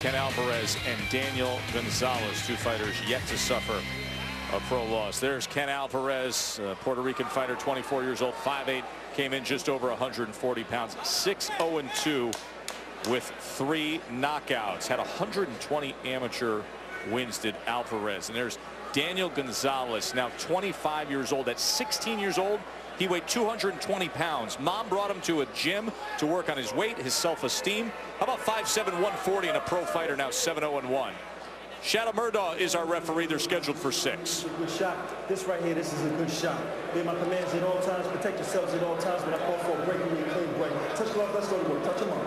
Ken Alvarez and Daniel Gonzalez, two fighters yet to suffer a pro loss. There's Ken Alvarez, Puerto Rican fighter, 24 years old, 5'8", came in just over 140 pounds, 6-0-2 with 3 knockouts. Had 120 amateur wins, did Alvarez. And there's Daniel Gonzalez, now 25 years old. At 16 years old, he weighed 220 pounds. Mom brought him to a gym to work on his weight, his self-esteem. How about 5'7", 140 and a pro fighter, now 7-0-1. Shadow Murdaugh is our referee. They're scheduled for 6. Good shot. This right here, this is a good shot. Be my commands at all times. Protect yourselves at all times. When I call for a break, you need a clean break. Touch glove, let's go to work. Touch him on.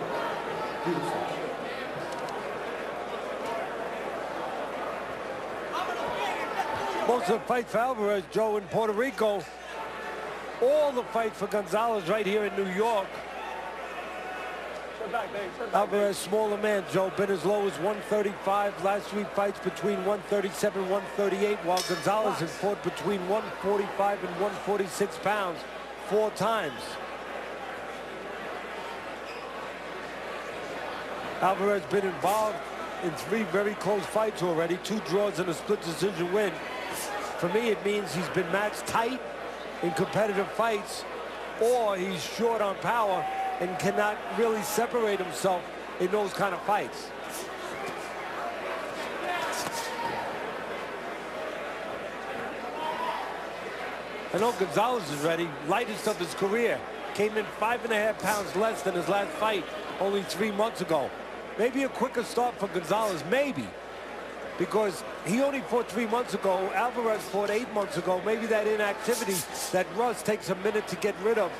Beautiful. Most of the fights for Alvarez, Joe, in Puerto Rico. All the fights for Gonzalez right here in New York. Alvarez, smaller man, Joe, been as low as 135. Last 3 fights between 137 and 138, while Gonzalez has fought between 145 and 146 pounds 4 times. Alvarez been involved in 3 very close fights already, 2 draws and a split decision win. For me, it means he's been matched tight in competitive fights, or he's short on power and cannot really separate himself in those kind of fights. I know Gonzalez is ready, lightest of his career. Came in 5.5 pounds less than his last fight only 3 months ago. Maybe a quicker start for Gonzalez, maybe. Because he only fought 3 months ago. Alvarez fought 8 months ago. Maybe that inactivity, that rust, takes a minute to get rid of.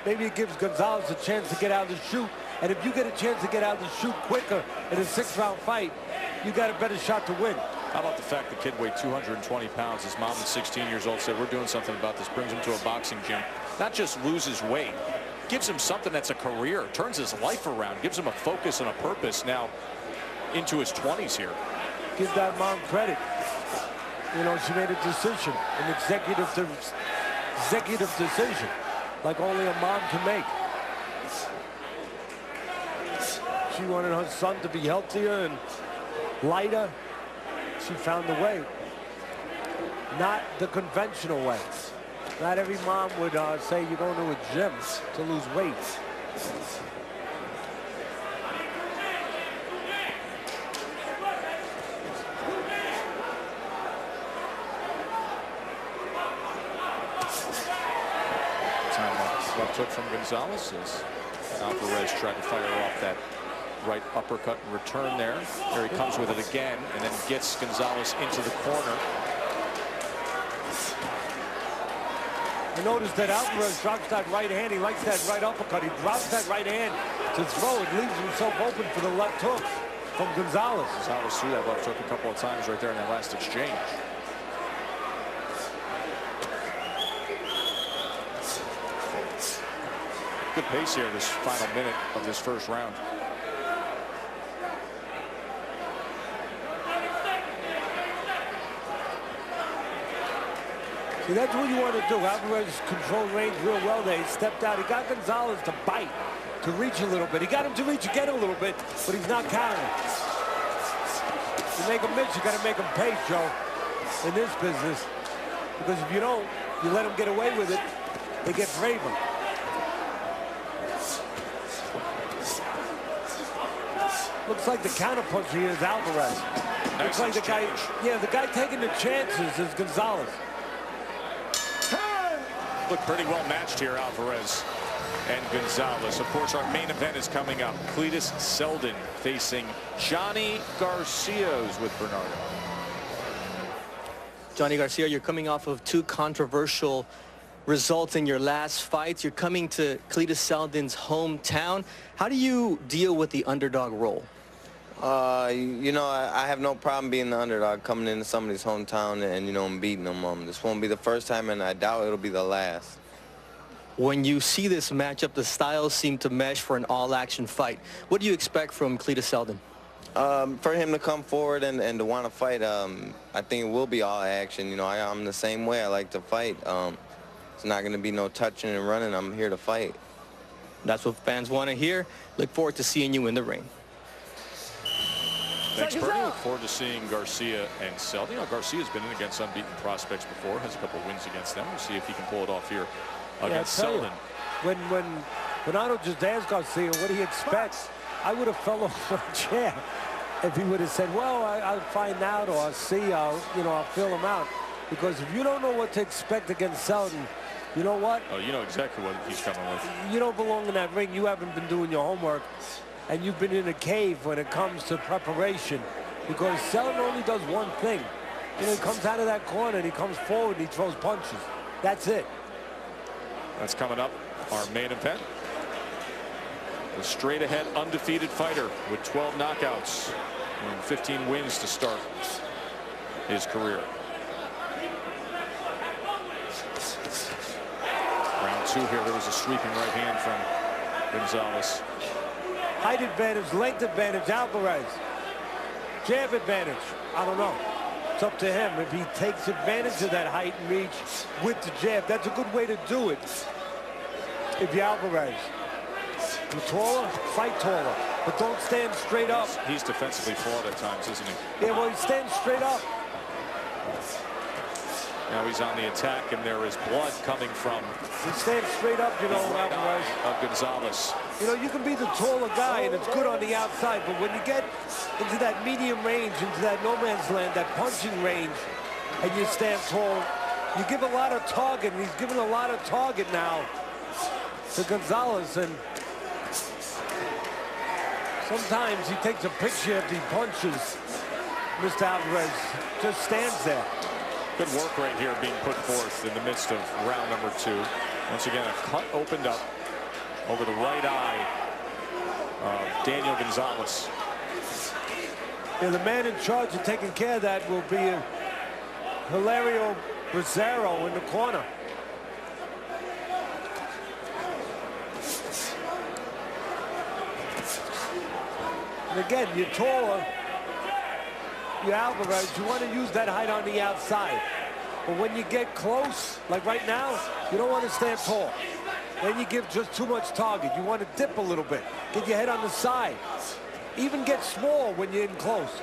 Maybe it gives Gonzalez a chance to get out of the chute. And if you get a chance to get out of the chute quicker in a 6-round fight, you got a better shot to win. How about the fact the kid weighed 220 pounds? His mom is 16 years old, said, we're doing something about this. Brings him to a boxing gym. Not just loses weight, gives him something that's a career, turns his life around, gives him a focus and a purpose now into his 20s here. Give that mom credit. You know, she made a decision, an executive decision, like only a mom can make. She wanted her son to be healthier and lighter. She found the way. Not the conventional way. Not every mom would say you're going to a gym to lose weight. Left hook from Gonzalez as Alvarez tried to fire off that right uppercut and return there. Here he comes with it again and then gets Gonzalez into the corner. I noticed that Alvarez drops that right hand. He likes that right uppercut. He drops that right hand to throw. It leaves himself open for the left hook from Gonzalez. Gonzalez threw that left hook a couple of times right there in that last exchange. Good pace here this final minute of this first round. See, that's what you want to do. Alvarez controlled range real well there. He stepped out. He got Gonzalez to bite, to reach a little bit. He got him to reach again a little bit, but he's not countering. You make him miss, you got to make him pay, Joe, in this business. Because if you don't, you let him get away with it, they get braver. Looks like the counterpuncher here is Alvarez. Looks like the guy, the guy taking the chances is Gonzalez. Look pretty well matched here, Alvarez and Gonzalez. Of course, our main event is coming up. Cletus Seldon facing Johnny Garcia, who's with Bernardo. Johnny Garcia, you're coming off of 2 controversial results in your last fights. You're coming to Cletus Seldon's hometown. How do you deal with the underdog role? You know, I have no problem being the underdog, coming into somebody's hometown and, you know, beating them. This won't be the first time, and I doubt it'll be the last. When you see this matchup, the styles seem to mesh for an all-action fight. What do you expect from Cletus Seldon? For him to come forward and to want to fight, I think it will be all action. You know, I'm the same way. I like to fight. It's not going to be no touching and running. I'm here to fight. That's what fans want to hear. Look forward to seeing you in the ring. Thanks, Bernie. Look forward to seeing Garcia and Seldon. You know, Garcia's been in against unbeaten prospects before, has a couple wins against them. We'll see if he can pull it off here against Seldon. When Arnold just asked Garcia what he expects, I would have fell off the chair if he would have said, well, I'll find out, or I'll see, I'll feel him out. Because if you don't know what to expect against Seldon, you know what? Oh, you know exactly what he's coming with. You don't belong in that ring. You haven't been doing your homework, and you've been in a cave when it comes to preparation. Because Seldon only does one thing. You know, he comes out of that corner and he comes forward and he throws punches. That's it. That's coming up. Our main event. A straight-ahead undefeated fighter with 12 knockouts and 15 wins to start his career. Round 2 here. There was a sweeping right hand from Gonzalez. Height advantage, length advantage, Alvarez. Jab advantage. I don't know. It's up to him. If he takes advantage of that height and reach with the jab, that's a good way to do it. If you're Alvarez. You're taller, fight taller, but don't stand straight up. He's defensively flawed at times, isn't he? Yeah, well, he stands straight up. Now he's on the attack, and there is blood coming from. He stands straight up, you know, Alvarez. Of Gonzalez. You know, you can be the taller guy, and it's good on the outside, but when you get into that medium range, into that no man's land, that punching range, and you stand tall, you give a lot of target, and he's giving a lot of target now to Gonzalez, and sometimes he takes a picture of the punches. Mr. Alvarez just stands there. Good work right here being put forth in the midst of round number 2. Once again, a cut opened up over the right eye of Daniel Gonzalez. Yeah, the man in charge of taking care of that will be Hilario Brazzero in the corner. And again, you're taller, you're Alvarez, you want to use that height on the outside. But when you get close, like right now, you don't want to stand tall. Then you give just too much target. You want to dip a little bit. Get your head on the side. Even get small when you're in close.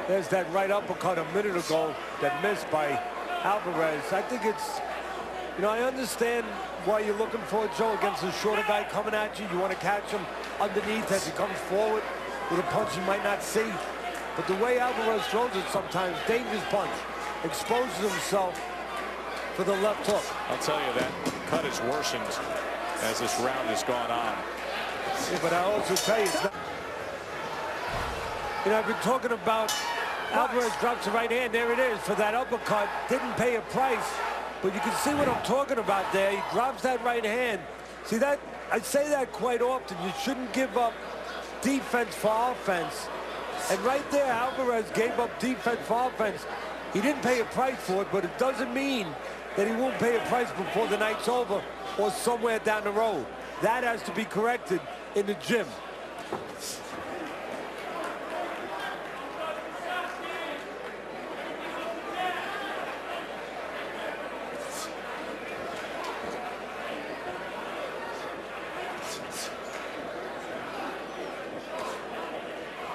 There's that right uppercut a minute ago that missed by Alvarez. I think it's, you know, I understand why you're looking for it, Joe, against a shorter guy coming at you. You want to catch him underneath as he comes forward with a punch you might not see. But the way Alvarez throws it sometimes, dangerous punch, exposes himself for the left hook. I'll tell you, that cut has worsened as this round has gone on. Yeah, but I also tell you, it's not, you know, I've been talking about Alvarez drops the right hand. There it is for that uppercut. Didn't pay a price, but you can see what I'm talking about there. He drops that right hand. See that? I say that quite often. You shouldn't give up defense for offense. And right there, Alvarez gave up defense for offense. He didn't pay a price for it, but it doesn't mean that he won't pay a price before the night's over or somewhere down the road. That has to be corrected in the gym.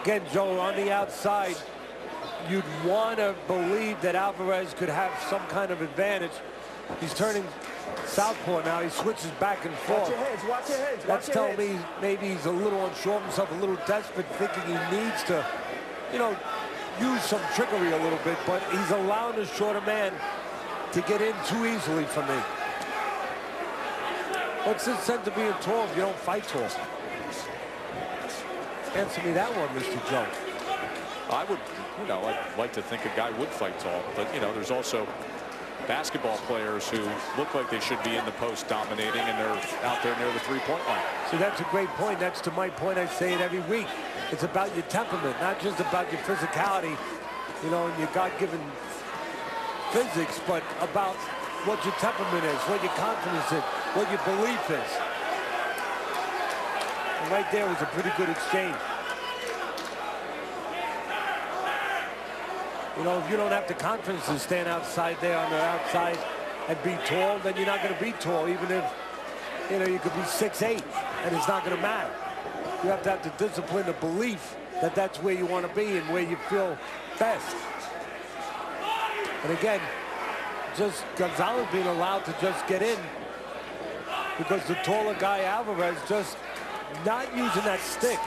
Again, Joe, on the outside, you'd want to believe that Alvarez could have some kind of advantage. He's turning southpaw now. He switches back and forth. Watch your heads, watch your heads. That's telling me maybe he's a little unsure of himself, a little desperate, thinking he needs to, you know, use some trickery a little bit, but he's allowing the shorter man to get in too easily for me. What's the sense of being tall if you don't fight tall? Answer me that one, Mr. Joe. I would, you know, I'd like to think a guy would fight tall, but, you know, there's also basketball players who look like they should be in the post dominating, and they're out there near the three-point line. See, that's a great point. That's to my point. I say it every week. It's about your temperament, not just about your physicality, you know, and your God-given physics, but about what your temperament is, what your confidence is, what your belief is. And right there was a pretty good exchange. You know, if you don't have the confidence to stand outside there on the outside and be tall, then you're not going to be tall, even if, you know, you could be 6'8", and it's not going to matter. You have to have the discipline, the belief that that's where you want to be and where you feel best. And again, just Gonzalez being allowed to just get in because the taller guy, Alvarez, just not using that stick,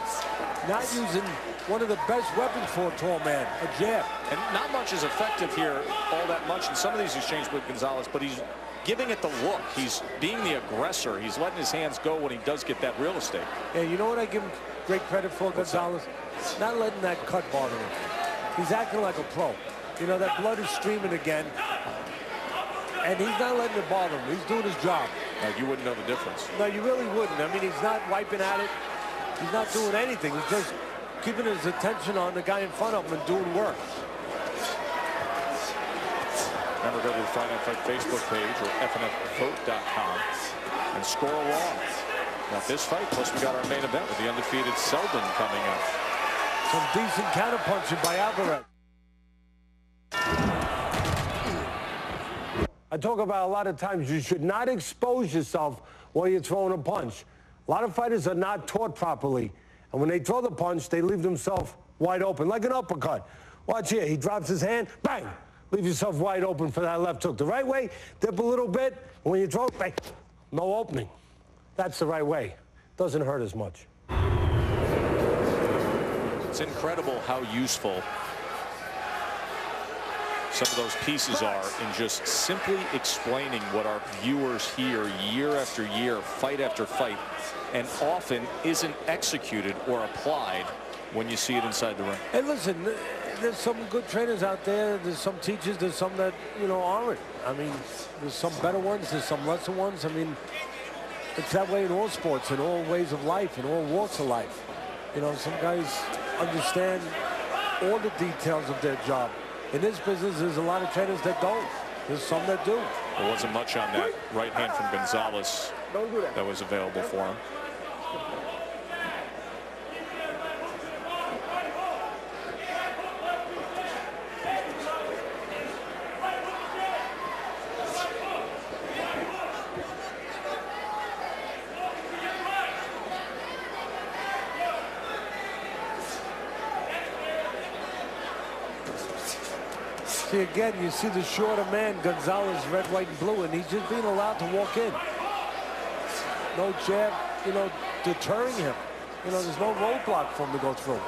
not using one of the best weapons for a tall man, a jab. And not much is effective here all that much in some of these exchanges with Gonzalez, but he's giving it the look. He's being the aggressor. He's letting his hands go when he does get that real estate. Yeah, you know what I give him great credit for, Gonzalez? Not letting that cut bother him. He's acting like a pro. You know, that blood is streaming again, and he's not letting it bother him. He's doing his job. You wouldn't know the difference. No, you really wouldn't. I mean, he's not wiping at it. He's not doing anything. He's just keeping his attention on the guy in front of him and doing work. Remember, go to the Fight Night Fight Facebook page or fnfvote.com and score along. Got this fight, plus we got our main event with the undefeated Selden coming up. Some decent counterpunching by Alvarez. I talk about a lot of times you should not expose yourself while you're throwing a punch. A lot of fighters are not taught properly. And when they throw the punch, they leave themselves wide open, like an uppercut. Watch here. He drops his hand, bang. Leave yourself wide open for that left hook. The right way, dip a little bit. And when you throw it, bang, no opening. That's the right way. Doesn't hurt as much. It's incredible how useful some of those pieces are in just simply explaining what our viewers hear year after year, fight after fight, and often isn't executed or applied when you see it inside the ring. Hey, listen, there's some good trainers out there. There's some teachers. There's some that, you know, aren't. I mean, there's some better ones. There's some lesser ones. I mean, it's that way in all sports, in all ways of life, in all walks of life. You know, some guys understand all the details of their job. In this business, there's a lot of trainers that don't. There's some that do. There wasn't much on that right hand from Gonzalez that was available for him. See, again, you see the shorter man, Gonzalez, red, white, and blue, and he's just being allowed to walk in. No jab, you know, deterring him. You know, there's no roadblock for him to go through.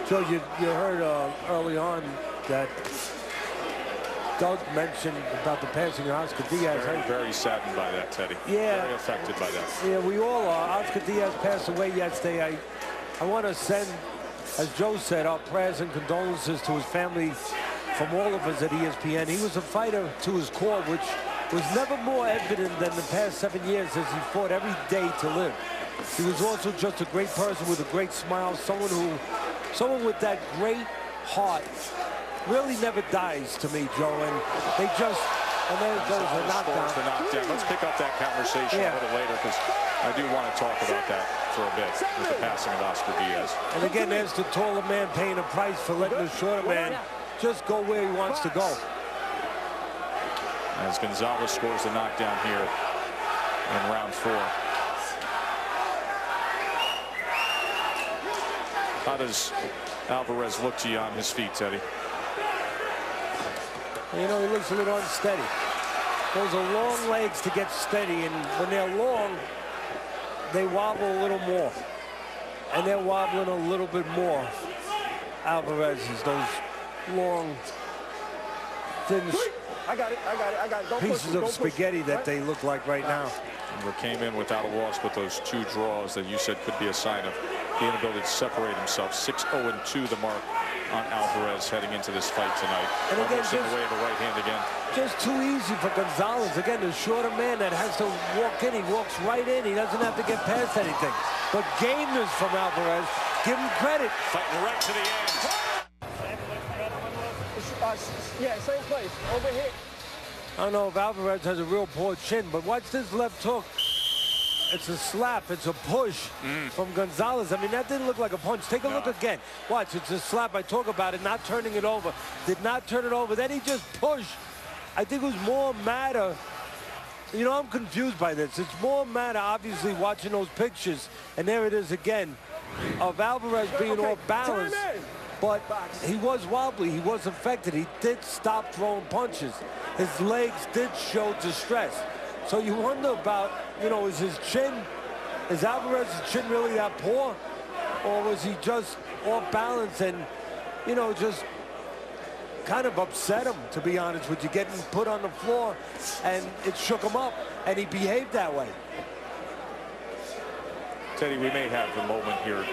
Joe, you heard early on that Doug mentioned about the passing of Oscar Diaz. Very saddened by that, Teddy. Yeah. Very affected by that. Yeah, we all are. Oscar Diaz passed away yesterday. I want to send, as Joe said, our prayers and condolences to his family from all of us at ESPN. He was a fighter to his core, which was never more evident than the past 7 years as he fought every day to live. He was also just a great person with a great smile, someone with that great heart. Really never dies to me, Joe, and they just, and then it goes the knockdown. Let's pick up that conversation a little later, because I do want to talk about that for a bit with the passing of Oscar Diaz. And again, there's the taller man paying a price for letting the shorter man just go where he wants to go. As Gonzalez scores the knockdown here in round 4. How does Alvarez look to you on his feet, Teddy? You know, he looks a little unsteady. Those are long legs to get steady, and when they're long, they wobble a little more. And they're wobbling a little bit more. Alvarez's, those long, thin pieces of spaghetti that they look like right now. Denver came in without a loss with those 2 draws that you said could be a sign of the inability to separate himself. 6-0-2 the mark on Alvarez heading into this fight tonight. And again, almost in the way of a right hand again. Just too easy for Gonzalez. Again, the shorter man that has to walk in, he walks right in. He doesn't have to get past anything. But gameness from Alvarez. Give him credit. Fighting right to the end. Yeah, same place, over here. I don't know if Alvarez has a real poor chin, but watch this left hook. It's a slap. It's a push from Gonzalez. I mean, that didn't look like a punch. Take a look again. Watch, it's a slap. I talk about it, not turning it over. Did not turn it over. Then he just pushed. I think it was more matter. You know, I'm confused by this. It's more matter, obviously, watching those pictures. And there it is again, of Alvarez being off balance. But he was wobbly. He was affected. He did stop throwing punches. His legs did show distress. So you wonder about, you know, is Alvarez's chin really that poor? Or was he just off balance and, you know, just kind of upset him, to be honest with you, getting put on the floor, and it shook him up, and he behaved that way. Teddy, we may have a moment here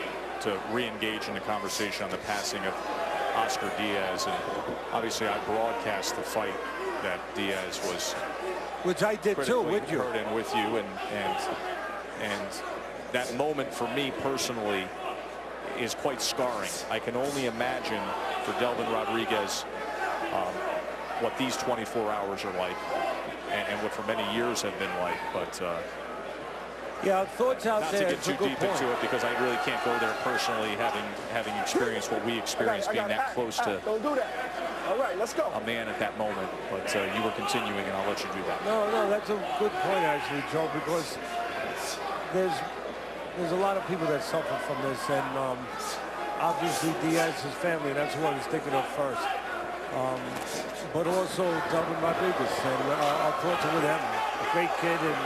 to re-engage in the conversation on the passing of Oscar Diaz, and obviously I broadcast the fight that Diaz was, which I did too, with you, and with you, and that moment for me personally is quite scarring. I can only imagine for Delvin Rodriguez what these 24 hours are like, and what for many years have been like. But yeah, thoughts out not there. to get too deep into it, because I really can't go there personally, having experienced what we experienced, being that close to don't do that. All right, let's go. a man at that moment. But you were continuing, and I'll let you do that. No, that's a good point actually, Joe, because there's a lot of people that suffer from this, and obviously Diaz's family, and that's who I was thinking of first. But also Delvin Rodriguez, and our thoughts are with him. A great kid, and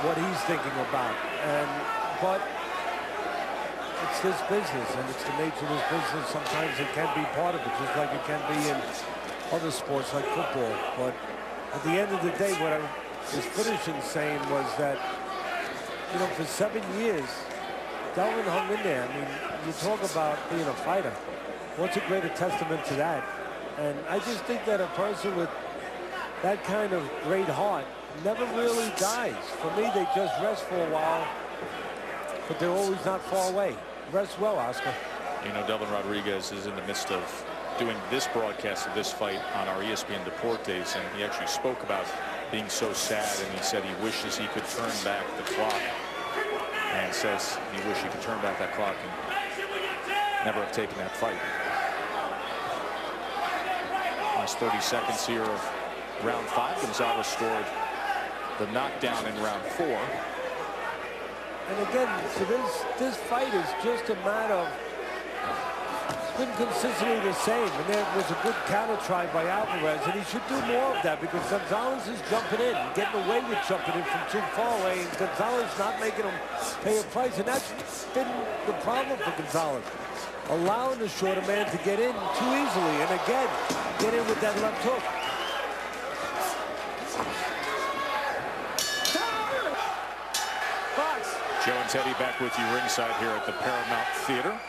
what he's thinking about. But it's this business, and it's the nature of this business. Sometimes it can be part of it, just like it can be in other sports like football. But at the end of the day, what I was finishing saying was that, you know, for 7 years, Delvin hung in there. I mean, you talk about being a fighter. What's a greater testament to that? And I just think that a person with that kind of great heart never really dies. For me, they just rest for a while, but they're always not far away. Rest well, Oscar. You know, Delvin Rodriguez is in the midst of doing this broadcast of this fight on our ESPN Deportes, and he actually spoke about being so sad, and he said he wishes he could turn back the clock, and says he wished he could turn back that clock and never have taken that fight. Last 30 seconds here of round 5. Gonzalez scored the knockdown in round 4. And again, so this fight is just a matter of, it's been consistently the same. And there was a good counter try by Alvarez, and he should do more of that, because Gonzalez is jumping in, getting away with jumping in from too far away, and Gonzalez not making him pay a price. And that's been the problem for Gonzalez, allowing the shorter man to get in too easily, and again, get in with that left hook. Joe and Teddy back with you ringside here at the Paramount Theater,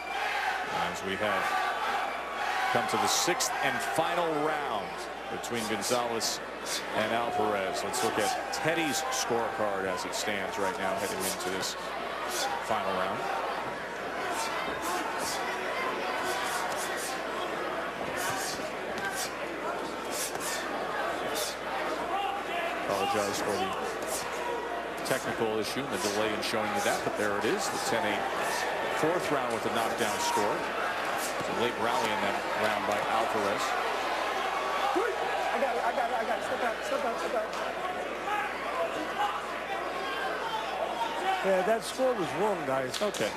as we have come to the 6th and final round between Gonzalez and Alvarez. Let's look at Teddy's scorecard as it stands right now heading into this final round. Apologize for the technical issue and the delay in showing you that, but there it is, the 10-8 4th round with a knockdown score. It's a late rally in that round by Alvarez. I got it. Step back. Yeah, that score was wrong, guys. Okay.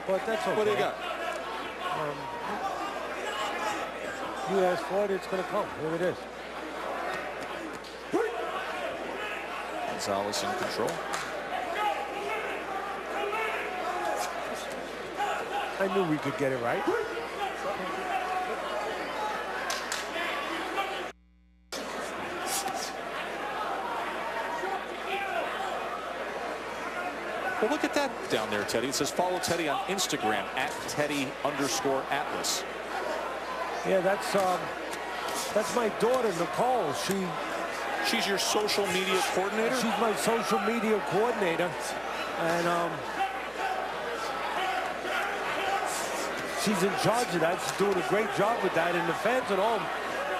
But that's okay. What do you got? You asked for it, it's going to come. Here it is. Gonzalez in control. I knew we could get it right. Well, look at that down there, Teddy. It says follow Teddy on Instagram at Teddy_Atlas. Yeah, that's my daughter, Nicole. She's your social media coordinator? She's my social media coordinator. And she's in charge of that. She's doing a great job with that. And the fans at home,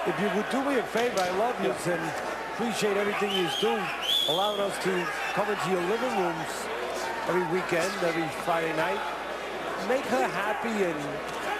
if you would do me a favor, I love you and appreciate everything you do. allowing us to come into your living rooms every weekend, every Friday night. Make her happy and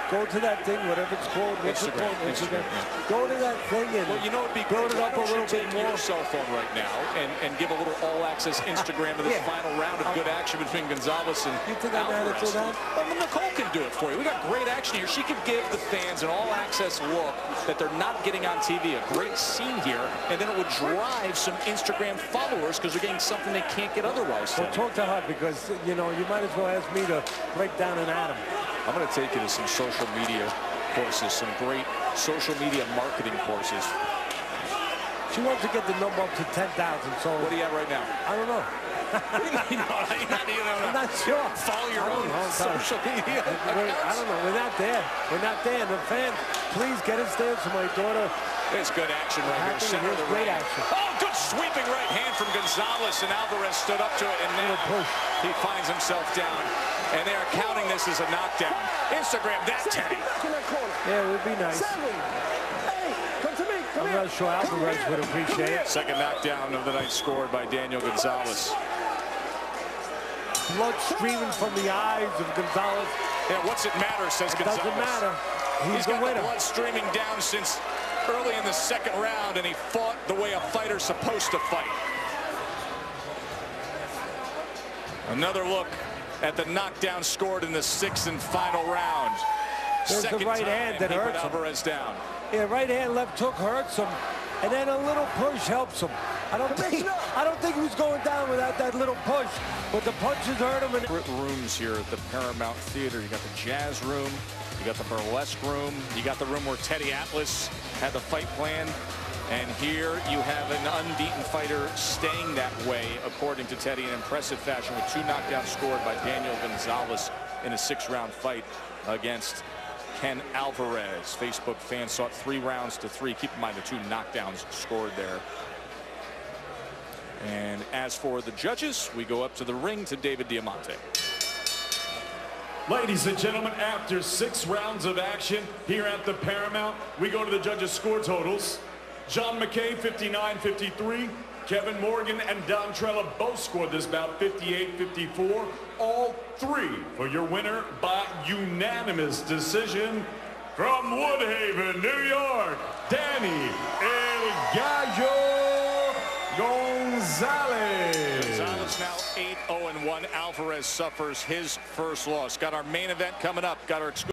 go to that thing, whatever it's called. What's it called? Instagram. Go to that thing and well, you know, it'd be build it great. up a little bit more. Your cell phone right now and give a little all-access Instagram to this final round of good action between Gonzalez and You think I know how to do that? Well, Nicole can do it for you. We got great action here. She could give the fans an all-access look that they're not getting on TV. A great scene here, and then it would drive some Instagram followers because they're getting something they can't get otherwise. Well, talk to her because, you know, you might as well ask me to break down an atom. I'm going to take you to some social media courses, some great social media marketing courses. She wants to get the number up to 10,000. So What are you at right now? I don't know. I'm not sure. Follow your own social media. I don't know. We're not there. We're not there. And the fans, please get us there so my daughter. It's good action right here. Center of the great ring. action. Oh, good sweeping right hand from Gonzalez, and Alvarez stood up to it, and now he finds himself down. And they are counting this as a knockdown. Instagram that, Teddy. Yeah, it would be nice. Hey, come to me. Come I'm here. not sure Alvarez would appreciate it. Second knockdown of the night scored by Daniel Gonzalez. Blood streaming from the eyes of Gonzalez. Yeah, what's it matter, says Gonzalez. Doesn't matter. He's got the winner. The blood streaming down since early in the second round, and he fought the way a fighter's supposed to fight. Another look at the knockdown scored in the sixth and final round. There's the right hand that hurts him. Alvarez down. Yeah, right hand, left hook hurts him, and then a little push helps him. I don't think he was going down without that little push, but the punches hurt him. And Rooms here at the Paramount Theater. You got the jazz room, you got the burlesque room, you got the room where Teddy Atlas had the fight plan. And here you have an unbeaten fighter staying that way, according to Teddy, in impressive fashion, with 2 knockdowns scored by Daniel Gonzalez in a 6-round fight against Ken Alvarez. Facebook fans saw it 3 rounds to 3. Keep in mind the 2 knockdowns scored there. And as for the judges, we go up to the ring to David Diamante. Ladies and gentlemen, after 6 rounds of action here at the Paramount, we go to the judges' score totals. John McKay, 59-53. Kevin Morgan and Don Trella both scored this bout 58-54. All 3 for your winner by unanimous decision from Woodhaven, New York, Danny El Gallo Gonzalez. Gonzalez now 8-0-1. Alvarez suffers his first loss. Got our main event coming up. Got our exclusive